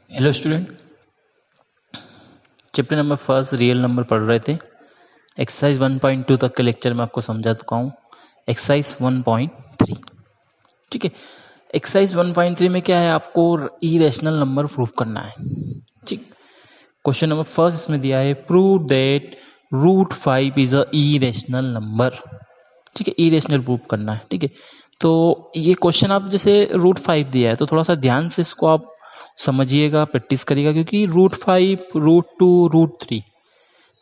Hello student, chapter number first real number पढ़ रहे थे। एक्सरसाइज 1.2 तक के लेक्चर में आपको समझा चुका हूँ। एक्सरसाइज 1.3, ठीक है। एक्सरसाइज 1.3 में क्या है, आपको इरेशनल नंबर प्रूव करना है, ठीक। क्वेश्चन नंबर फर्स्ट इसमें दिया है, prove that root 5 is a irrational number, ठीक है। इरेशनल प्रूव करना है, ठीक है। तो ये क्वेश्चन आप जैसे रूट 5 दिया है तो थोड़ा सा ध्यान से इसको आप समझिएगा, प्रैक्टिस करिएगा, क्योंकि रूट 5, रूट 2, रूट 3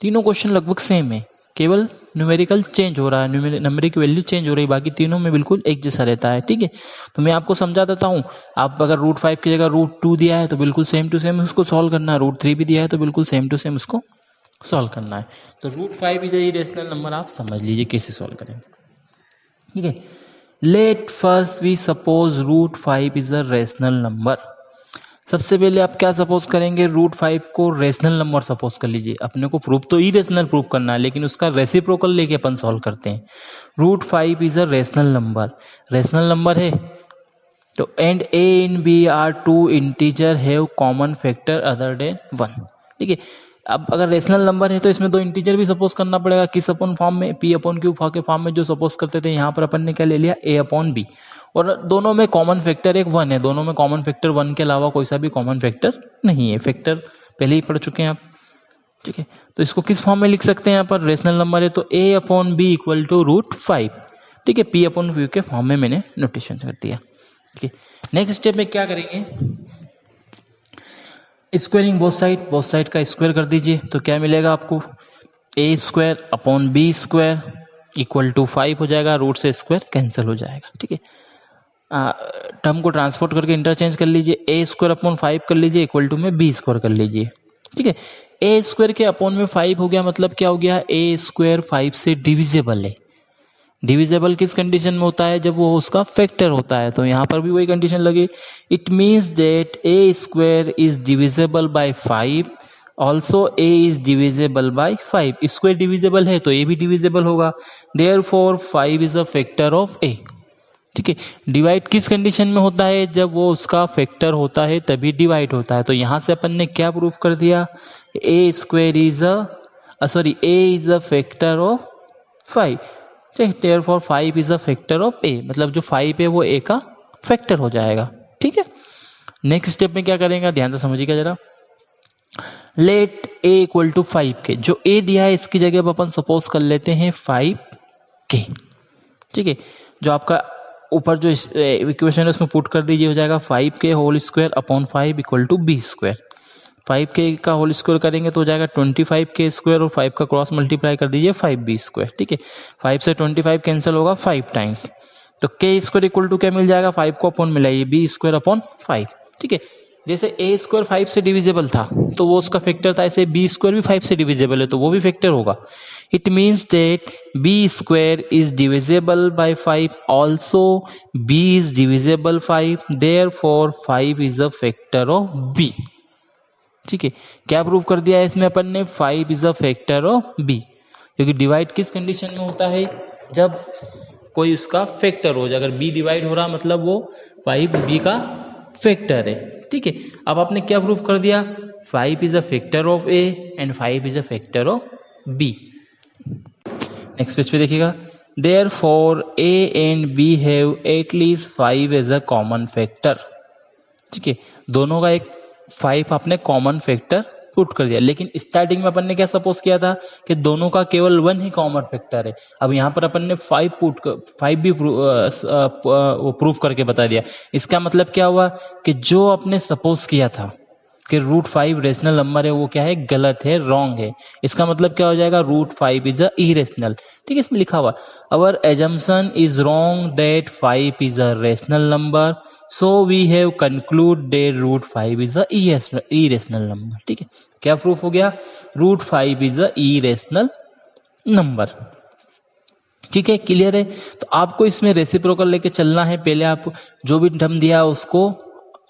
तीनों क्वेश्चन लगभग सेम है, केवल न्यूमेरिकल चेंज हो रहा है, नंबर की वैल्यू चेंज हो रही है, बाकी तीनों में बिल्कुल एक जैसा रहता है, ठीक है। तो मैं आपको समझा देता हूँ। आप अगर रूट 5 की जगह रूट 2 दिया है तो बिल्कुल सेम टू सेम उसको सॉल्व करना है, रूट 3 भी दिया है तो बिल्कुल सेम टू सेम उसको सॉल्व करना है। तो रूट 5 इज इरेशनल नंबर, आप समझ लीजिए कैसे सॉल्व करेंगे, ठीक है। Let first we suppose root 5 is a rational number. सबसे पहले आप क्या सपोज करेंगे, रूट 5 को रेशनल नंबर सपोज कर लीजिए। अपने को प्रूफ तो इरेशनल प्रूफ करना है, लेकिन उसका रेसिप्रोकल लेके अपन सॉल्व करते हैं। Root 5 is a rational number, rational number है तो and A in B are two integer have common factor other than 1, ठीक है। अब अगर रेशनल नंबर है तो इसमें दो इंटीजर भी सपोज करना पड़ेगा, किस अपॉन फॉर्म में, पी अपॉन क्यू के फॉर्म में जो सपोज करते थे। यहाँ पर अपन ने क्या ले लिया, ए अपॉन बी, और दोनों में कॉमन फैक्टर एक 1 है। दोनों में कॉमन फैक्टर 1 के अलावा कोई सा भी कॉमन फैक्टर नहीं है। फैक्टर पहले ही पढ़ चुके हैं आप, ठीक है। तो इसको किस फॉर्म में लिख सकते हैं, यहाँ पर रेशनल नंबर है तो A upon B equal to root 5, ठीक है। पी अपॉन क्यू के फॉर्म में मैंने नोटेशन कर दिया, ठीक है। नेक्स्ट स्टेप में क्या करेंगे, स्क्वायरिंग बोथ साइड का स्क्वायर कर दीजिए। तो क्या मिलेगा आपको, A square upon B square equal to 5 हो जाएगा, रूट से स्क्वायर कैंसिल हो जाएगा, ठीक है। टर्म को ट्रांसपोर्ट करके इंटरचेंज कर लीजिए, ए स्क्वायर अपॉन 5 कर लीजिए इक्वल टू में बी स्क्वायर कर लीजिए, ठीक है। ए स्क्वायर के अपॉन में 5 हो गया, मतलब क्या हो गया, ए स्क्वायर 5 से डिविजिबल है। डिविजिबल किस कंडीशन में होता है, जब वो उसका फैक्टर होता है। तो यहाँ पर भी वही कंडीशन लगे, it means that A square is divisible by 5, also A is divisible by 5। Square divisible है तो ए भी डिविजिबल होगा, therefore 5 is a factor of A, ठीक है। डिवाइड किस कंडीशन में होता है, जब वो उसका फैक्टर होता है तभी डिवाइड होता है। तो यहां से अपन ने क्या प्रूफ कर दिया, A square is A is a factor of 5, therefore 5 is a factor of A, मतलब जो 5 है वो ए का फैक्टर हो जाएगा, ठीक है। नेक्स्ट स्टेप में क्या करेंगे, ध्यान से समझिएगा जरा। लेट ए इक्वल टू 5 के, जो ए दिया है इसकी जगह अपन सपोज कर लेते हैं 5 के, ठीक है। जो आपका ऊपर जो इक्वेशन है उसमें पुट कर दीजिए, हो जाएगा 5 के whole square upon 5 equal to B square. 5 के का होल स्क्वायर करेंगे तो हो जाएगा 25 के स्क्वायर, और 5 का क्रॉस मल्टीप्लाई कर दीजिए 5 बी स्क्वायर, ठीक है। 5 से 25 कैंसिल होगा 5 टाइम्स, तो के स्क्वायर इक्वल टू क्या मिल जाएगा, 5 को अपॉन मिलाइए बी स्क्वायर अपॉन 5, ठीक है। जैसे ए स्क्वायर 5 से डिविजिबल था तो वो उसका फैक्टर था, ऐसे बी स्क्वायर भी 5 से डिविजिबल है तो वो भी फैक्टर होगा। It means that B square is divisible by 5, also B is divisible 5, therefore 5 is a factor of B, ठीक है। क्या प्रूव कर दिया है इसमें अपन ने, 5 is a factor of B, क्योंकि डिवाइड किस कंडीशन में होता है, जब कोई उसका फैक्टर हो जाए। अगर बी डिवाइड हो रहा मतलब वो 5 बी का फैक्टर है, ठीक है। अब आपने क्या प्रूव कर दिया, 5 is a factor of A and 5 is a factor of B. Next page पे देखिएगा, therefore A and B have at least 5 as a common factor, ठीक है। दोनों का एक 5 आपने कॉमन फैक्टर पुट कर दिया, लेकिन स्टार्टिंग में अपन ने क्या सपोज किया था कि दोनों का केवल 1 ही कॉमन फैक्टर है। अब यहाँ पर अपन ने 5 भी प्रूफ करके बता दिया। इसका मतलब क्या हुआ कि जो आपने सपोज किया था कि रूट 5 रेशनल नंबर है, वो क्या है, गलत है, रॉन्ग है। इसका मतलब क्या हो जाएगा, रूट 5 इज अ इरेशनल, ठीक है। इसमें लिखा हुआ, our assumption is wrong that 5 is a rational number, so we have conclude that root 5 is a irrational number, ठीक है। क्या प्रूफ हो गया, root 5 is a irrational number, ठीक है। क्लियर है। तो आपको इसमें रेसिप्रोकल लेके चलना है। पहले आप जो भी टर्म दिया उसको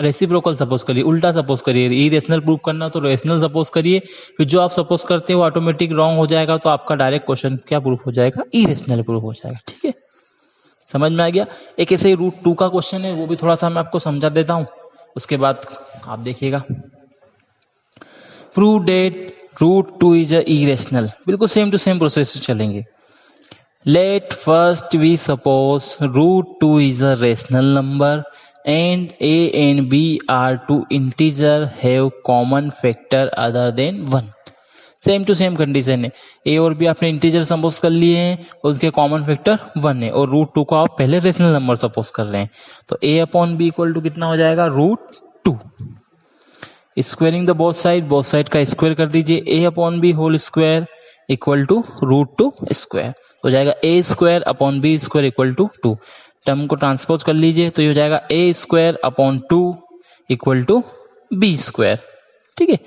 रेसिप्रोकल सपोज करिए, उल्टा सपोज करिए। इरेशनल प्रूव करना तो रेशनल सपोज करिए, फिर जो आप सपोज करते हैं वो ऑटोमेटिक रॉन्ग हो जाएगा, तो आपका डायरेक्ट क्वेश्चन क्या प्रूफ हो जाएगा, इरेशनल प्रूफ हो जाएगा, ठीक है। समझ में आ गया। एक ऐसे ही रूट 2 का क्वेश्चन है, वो भी थोड़ा सा मैं आपको समझा देता हूं, उसके बाद आप देखिएगा। Prove that root two is a irrational, बिल्कुल सेम टू सेम प्रोसेस से चलेंगे. Let first we suppose root 2 is a rational number and a and b are two integer have common factor other than 1. Same to same condition है. A और B आपने integer suppose कर लिए हैं और उसके कॉमन फैक्टर 1 है और रूट 2 को आप पहले रेशनल नंबर सपोज कर रहे हैं. तो A upon B equal to कितना हो जाएगा, root 2. Squaring the both side का स्क्वायर कर दीजिए. A upon B whole square equal to root 2 square हो जाएगा. A square upon B square equal to 2. Term को ट्रांसपोज कर लीजिए तो ये हो जाएगा A square upon 2 equal to B square. ठीक है,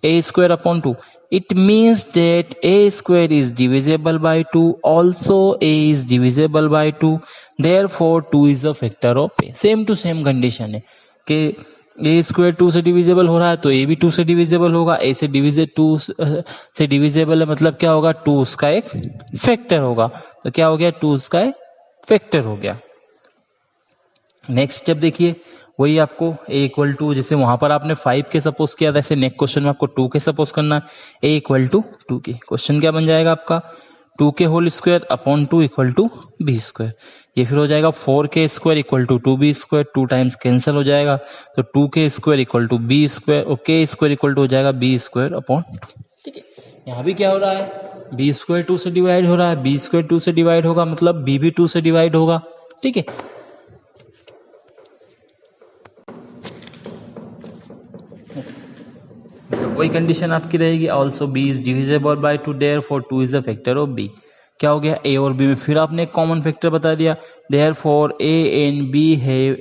A square upon 2. It means that A square is divisible by 2, also A is divisible by 2, therefore 2 is a factor of A. Same to same condition है कि ए square 2 से divisible हो रहा है तो A भी 2 से डिविजिबल होगा. ए से 2 से डिविजिबल है मतलब क्या होगा, 2 उसका एक फैक्टर होगा. तो क्या हो गया, 2 उसका एक फैक्टर हो गया. नेक्स्ट स्टेप देखिए, वही आपको ए इक्वल टू, जैसे वहां पर आपने 5 के सपोज किया था, ऐसे नेक्स्ट क्वेश्चन में आपको 2 के सपोज करना है. ए इक्वल टू 2 के. क्वेश्चन क्या बन जाएगा आपका, 2 के whole square upon 2 equal to B square. ये फिर हो जाएगा 4 के square equal to 2b square. 2 times cancel हो जाएगा तो 2 के square equal to B square और के स्क्वायर इक्वल टू हो जाएगा बी स्क्वायर अपॉन 2. ठीक है, यहाँ भी क्या हो रहा है, बी स्क्वायर 2 से डिवाइड हो रहा है, बी स्क्वायर 2 से डिवाइड होगा मतलब बी भी 2 से डिवाइड होगा. ठीक है, तो वही कंडीशन आपकी रहेगी. Also B is divisible by 2, therefore 2 is a factor of B. क्या हो गया, ए और बी में फिर आपने एक कॉमन फैक्टर बता दिया. Therefore A and B have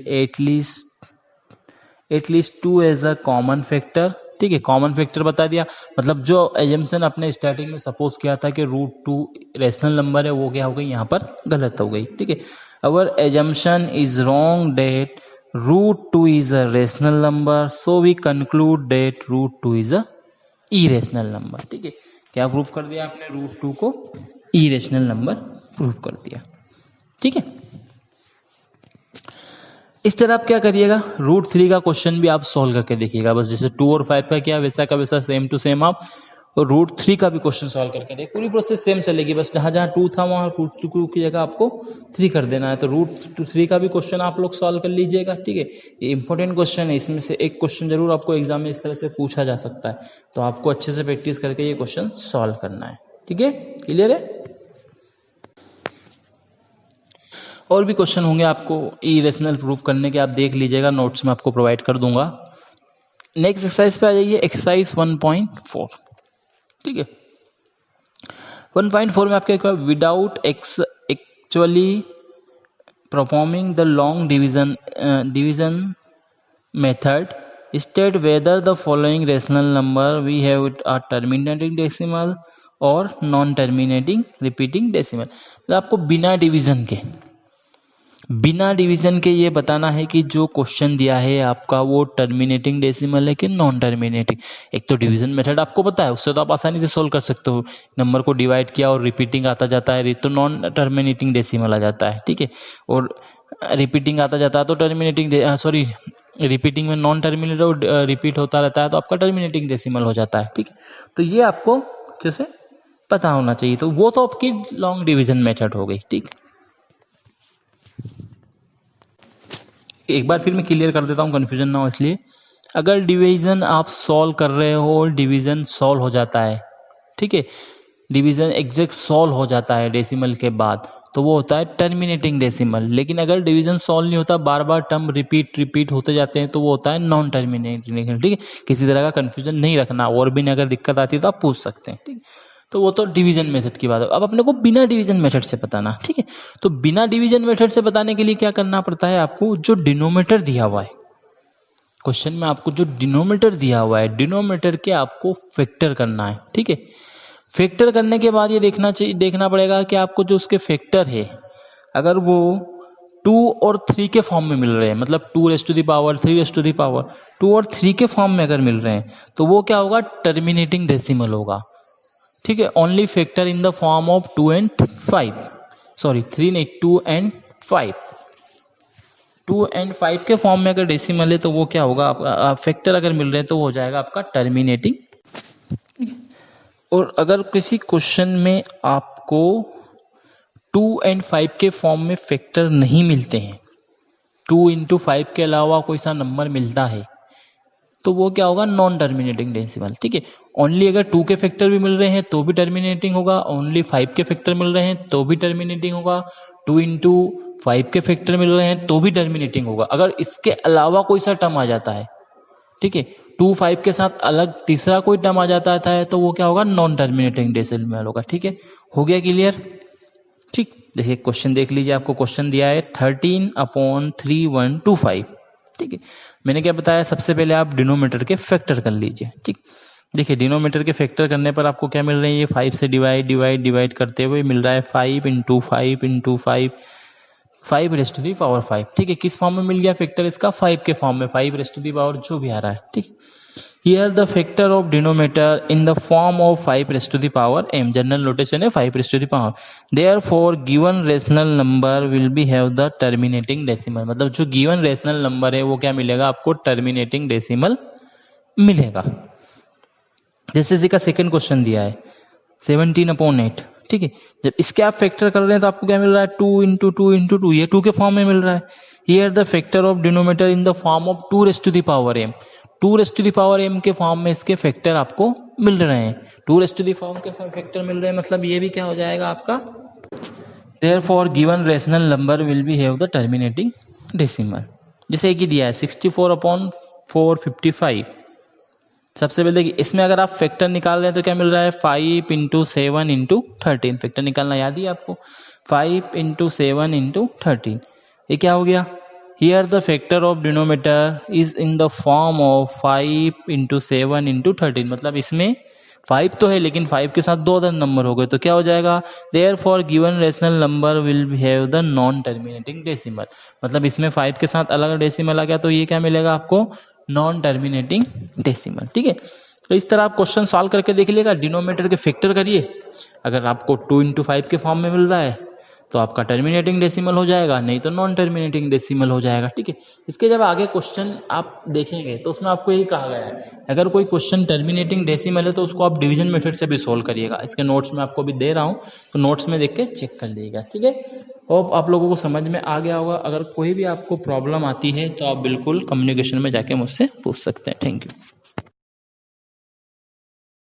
at least 2 as a common factor. ठीक है, कॉमन फैक्टर बता दिया मतलब जो एजम्पशन आपने स्टार्टिंग में सपोज किया था कि रूट 2 रेशनल नंबर है, वो क्या हो गई यहाँ पर गलत हो गई. ठीक है, our assumption is wrong that root 2 is a rational number, so we conclude that root 2 is a irrational number. ठीक है, क्या प्रूफ कर दिया आपने, रूट 2 को irrational नंबर प्रूफ कर दिया. ठीक है, इस तरह आप क्या करिएगा, रूट 3 का क्वेश्चन भी आप सॉल्व करके देखिएगा. बस जैसे 2 और 5 का क्या वैसा का वैसा सेम टू सेम आप और रूट 3 का भी क्वेश्चन सॉल्व करके देख. पूरी प्रोसेस सेम चलेगी, बस जहां जहां 2 था वहां रूट 2 की जगह आपको 3 कर देना है. तो रूट 3 का भी क्वेश्चन आप लोग सॉल्व कर लीजिएगा. ठीक है, ये इंपॉर्टेंट क्वेश्चन है, इसमें से एक क्वेश्चन जरूर आपको एग्जाम में इस तरह से पूछा जा सकता है. तो आपको अच्छे से प्रैक्टिस करके ये क्वेश्चन सॉल्व करना है. ठीक है, क्लियर है. और भी क्वेश्चन होंगे आपको इरेशनल प्रूफ करने के, आप देख लीजिएगा, नोट्स में आपको प्रोवाइड कर दूंगा. नेक्स्ट एक्सरसाइज पे आ जाइए, एक्सरसाइज 1.4. ठीक है, 1.4 में आपके without actually performing the long division method state whether the following rational number we have a terminating decimal और नॉन टर्मिनेटिंग रिपीटिंग डेसिमल. तो आपको बिना डिवीजन के ये बताना है कि जो क्वेश्चन दिया है आपका वो टर्मिनेटिंग डेसिमल है कि नॉन टर्मिनेटिंग. एक तो डिवीजन मेथड आपको पता है, उससे तो आप आसानी से सोल्व कर सकते हो. नंबर को डिवाइड किया और रिपीटिंग आता जाता है तो नॉन टर्मिनेटिंग डेसिमल आ जाता है. ठीक है, और रिपीटिंग आता जाता है तो रिपीटिंग में नॉन टर्मिनेट और रिपीट होता रहता है तो आपका टर्मिनेटिंग डेसिमल हो जाता है. ठीक है, तो ये आपको जैसे पता होना चाहिए. तो वो तो आपकी लॉन्ग डिवीजन मेथड हो गई. ठीक, एक बार फिर मैं क्लियर कर देता हूँ, कंफ्यूजन ना हो इसलिए. अगर डिवीजन आप सॉल्व कर रहे हो, डिवीजन सॉल्व हो जाता है, ठीक है, डिवीजन एग्जैक्ट सॉल्व हो जाता है डेसिमल के बाद, तो वो होता है टर्मिनेटिंग डेसिमल. लेकिन अगर डिवीजन सॉल्व नहीं होता, बार बार टर्म रिपीट होते जाते हैं, तो वो होता है नॉन टर्मिनेटिंग. ठीक है, किसी तरह का कंफ्यूजन नहीं रखना. और भी अगर दिक्कत आती है तो आप पूछ सकते हैं. ठीक, तो वो तो डिवीजन मेथड की बात है. अब अपने को बिना डिवीजन मेथड से बताना. ठीक है, तो बिना डिवीजन मेथड से बताने के लिए क्या करना पड़ता है आपको, जो डिनोमिनेटर दिया हुआ है क्वेश्चन में, आपको जो डिनोमिनेटर दिया हुआ है, डिनोमिनेटर के आपको फैक्टर करना है. ठीक है, फैक्टर करने के बाद ये देखना पड़ेगा कि आपको जो उसके फैक्टर है, अगर वो 2 और 3 के फॉर्म में मिल रहे हैं, मतलब 2 raise to the power 3 raise to the power 2 और 3 के फॉर्म में अगर मिल रहे हैं, तो वो क्या होगा, टर्मिनेटिंग डेसिमल होगा. ठीक है, only factor in the form of 2 and 5, sorry 3 नहीं 2 and 5, 2 and 5 के फॉर्म में अगर डेसिमल है तो वो क्या होगा, फैक्टर अगर मिल रहे हैं तो वो हो जाएगा आपका टर्मिनेटिंग और अगर किसी क्वेश्चन में आपको 2 और 5 के फॉर्म में फैक्टर नहीं मिलते हैं, 2 इंटू 5 के अलावा कोई सा नंबर मिलता है, तो वो क्या होगा, नॉन टर्मिनेटिंग डेसिमल। ठीक है, ओनली अगर 2 के फैक्टर भी मिल रहे हैं तो भी टर्मिनेटिंग होगा, ओनली 5 के फैक्टर मिल रहे हैं तो भी टर्मिनेटिंग होगा, 2 इंटू 5 के फैक्टर मिल रहे हैं तो भी टर्मिनेटिंग होगा। अगर इसके अलावा कोई सा टर्म आ जाता है, ठीक है, 2 5 के साथ अलग तीसरा कोई टर्म आ जाता है तो वो क्या होगा, नॉन टर्मिनेटिंग डेसिमल होगा। ठीक है, हो गया क्लियर। ठीक, देखिए क्वेश्चन देख लीजिए, आपको क्वेश्चन दिया है 13/3125। ठीक है, मैंने क्या बताया, सबसे पहले आप डिनोमीटर के फैक्टर कर लीजिए। ठीक, देखिए डिनोमीटर के फैक्टर करने पर आपको क्या मिल रहे हैं, ये 5 से डिवाइड करते हुए मिल रहा है 5 into 5 into 5, 5 rest to the power 5। ठीक है, किस फॉर्म में मिल गया फैक्टर इसका, 5 के फॉर्म में, 5 रेस्ट टू दी पावर जो भी आ रहा है। ठीक, here the factor of denominator in the form of 5 rest to the power m, general notation है 5 rest to the power, therefore given rational number will be have the terminating decimal. मतलब जो given rational number है वो क्या मिलेगा आपको, terminating decimal मिलेगा। जैसे इसी का सेकंड क्वेश्चन दिया है 17/8। ठीक है, जब इसके आप फैक्टर कर रहे हैं तो आपको क्या मिल रहा है, 2 इंटू 2 इंटू 2, ये 2 के फॉर्म में मिल रहा है। Here the factor of denominator in the form of 2 rest to the power m, 2 rest to the power m के फॉर्म में इसके फैक्टर आपको मिल रहे हैं, 2 रेस्ट टू द फॉर्म के फैक्टर मिल रहे हैं, मतलब ये भी क्या हो जाएगा आपका, therefore given rational number will be have the terminating decimal. जैसे एक ही दिया है 64/455। सबसे पहले देखिए इसमें अगर आप फैक्टर निकाल रहे हैं तो क्या मिल रहा है, 5 इंटू 7 इंटू 13। फैक्टर निकालना याद ही आपको, 5 इंटू 7 इंटू 13, ये क्या हो गया, here the factor of denominator is in the form of 5 into 7 into 13। मतलब इसमें 5 तो है लेकिन 5 के साथ 2 अदर नंबर हो गए तो क्या हो जाएगा, therefore given rational number will have the non terminating decimal. मतलब इसमें 5 के साथ अलग डेसिमल आ गया तो ये क्या मिलेगा आपको, नॉन टर्मिनेटिंग डेसिमल। ठीक है, तो इस तरह आप क्वेश्चन सॉल्व करके देख लीजिएगा, डिनोमीटर के फैक्टर करिए, अगर आपको 2 इंटू 5 के फॉर्म में मिल रहा है तो आपका टर्मिनेटिंग डेसिमल हो जाएगा, नहीं तो नॉन टर्मिनेटिंग डेसिमल हो जाएगा। ठीक है, इसके जब आगे क्वेश्चन आप देखेंगे तो उसमें आपको यही कहा गया है, अगर कोई क्वेश्चन टर्मिनेटिंग डेसिमल है तो उसको आप डिवीजन मेथड से भी सोल्व करिएगा। इसके नोट्स में आपको भी दे रहा हूँ, तो नोट्स में देख के चेक कर लीजिएगा। ठीक है, होप आप लोगों को समझ में आ गया होगा। अगर कोई भी आपको प्रॉब्लम आती है तो आप बिल्कुल कम्युनिकेशन में जाके मुझसे पूछ सकते हैं। Thank you.